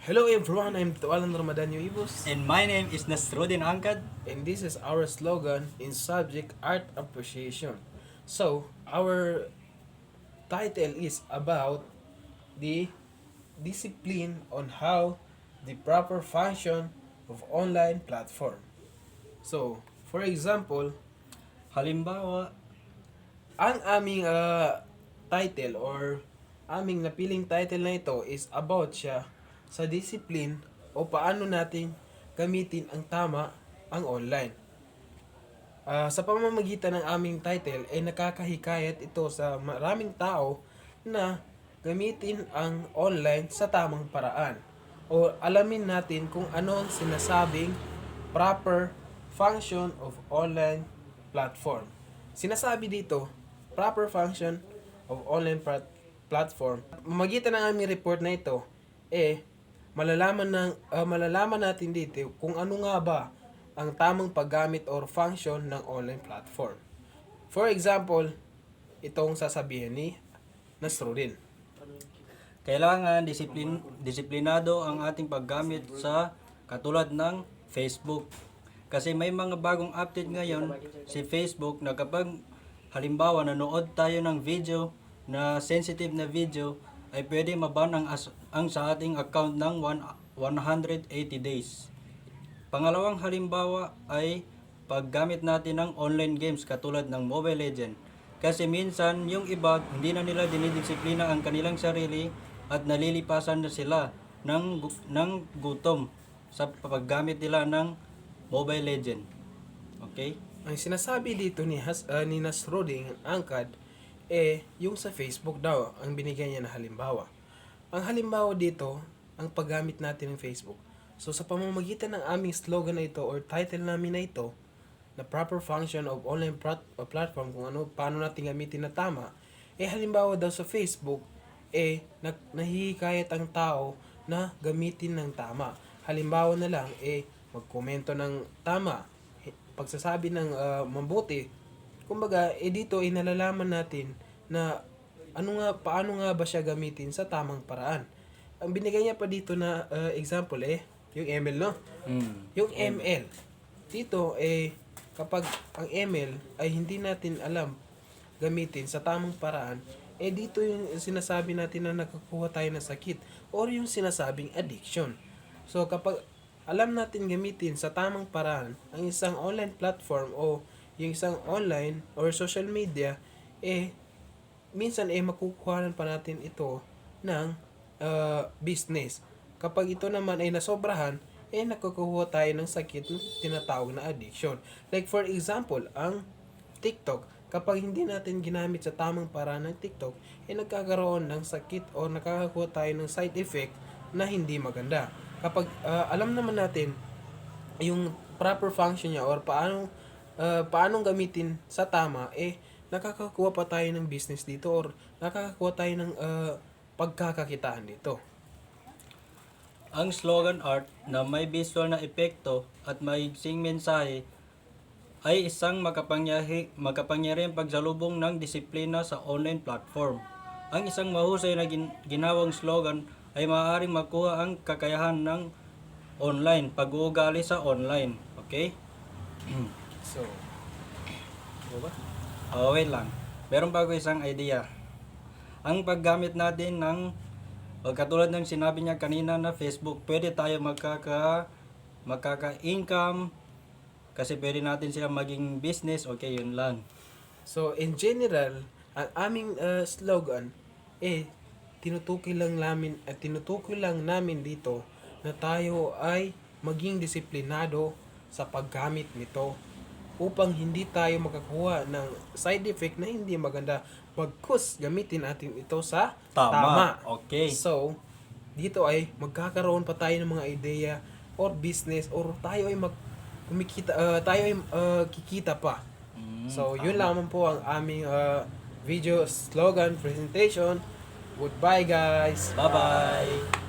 Hello everyone, I'm Tualan Ramadanyo Ibus, And my name is Nasruddin Angkad. and this is our slogan in subject art appreciation. So, our title is about the discipline on how the proper function of online platform. So, for example, Halimbawa, ang aming title or aming napiling title na ito is about siya sa discipline o paano natin gamitin ang tama ang online. Sa pamamagitan ng aming title ay nakakahikayat ito sa maraming tao na gamitin ang online sa tamang paraan o alamin natin kung ano ang sinasabing proper function of online platform. Sinasabi dito, proper function of online platform. Magitan ng aming report na ito, malalaman natin dito kung ano nga ba ang tamang paggamit or function ng online platform. For example, itong sasabihin ni Nasruddin. kailangan disiplinado ang ating paggamit sa katulad ng Facebook. Kasi may mga bagong update ngayon si Facebook na kapag halimbawa nanood tayo ng video na sensitive na video ay pwede maban ang sa ating account ng 180 days. Pangalawang halimbawa ay paggamit natin ng online games katulad ng Mobile Legend. Kasi minsan yung iba hindi na nila dinidisiplina ang kanilang sarili at nalilipasan na sila ng gutom sa paggamit nila ng Mobile Legend. Okay? Ang sinasabi dito ni Nasruddin Angkad, yung sa Facebook daw, ang binigay niya na halimbawa. Ang halimbawa dito, ang paggamit natin ng Facebook. So sa pamamagitan ng aming slogan na ito or title namin na ito, na proper function of online platform, kung ano, paano natin gamitin na tama, halimbawa daw sa Facebook, nahihikayat ang tao na gamitin ng tama. Halimbawa na lang, magkomento ng tama, pagsasabi ng mabuti. Kumbaga, dito nalalaman natin na paano nga ba siya gamitin sa tamang paraan. Ang binigay niya pa dito na example yung ML, no? Yung ML. Dito kapag ang ML ay hindi natin alam gamitin sa tamang paraan, dito yung sinasabi natin na nakakuha tayo ng sakit or yung sinasabing addiction. So kapag alam natin gamitin sa tamang paraan ang isang online platform o yung isang online or social media, minsan makukuha pa natin ito ng business. Kapag ito naman ay nasobrahan, nakukuha tayo ng sakit na tinatawag na addiction. Like for example, ang TikTok, kapag hindi natin ginamit sa tamang paraan ng TikTok, nagkakaroon ng sakit o nakakakuha tayo ng side effect na hindi maganda. Kapag alam naman natin yung proper function niya or paano gamitin sa tama, nakakakuha pa tayo ng business dito or nakakakuha tayo ng pagkakakitaan dito. Ang slogan art na may visual na epekto at maigsing mensahe ay isang makapangyarihang pagsalubong ng disiplina sa online platform. Ang isang mahusay na ginawang slogan ay maaaring makuha ang kakayahan ng online, pag-uugali sa online. Okay? So, ano ba? Wait lang. Meron pa ako isang idea. Ang paggamit natin ng katulad ng sinabi niya kanina na Facebook, pwede tayo magkaka-income kasi pwede natin sila maging business. Okay, yun lang. So, in general, ang aming slogan, tinutukoy lang namin dito na tayo ay maging disiplinado sa paggamit nito upang hindi tayo makakuha ng side effect na hindi maganda. Bagkus gamitin natin ito sa tama. Okay. So, dito ay magkakaroon pa tayo ng mga ideya or business or tayo ay kikita pa. So, yun lamang po ang aming video slogan presentation. Goodbye guys. Bye-bye.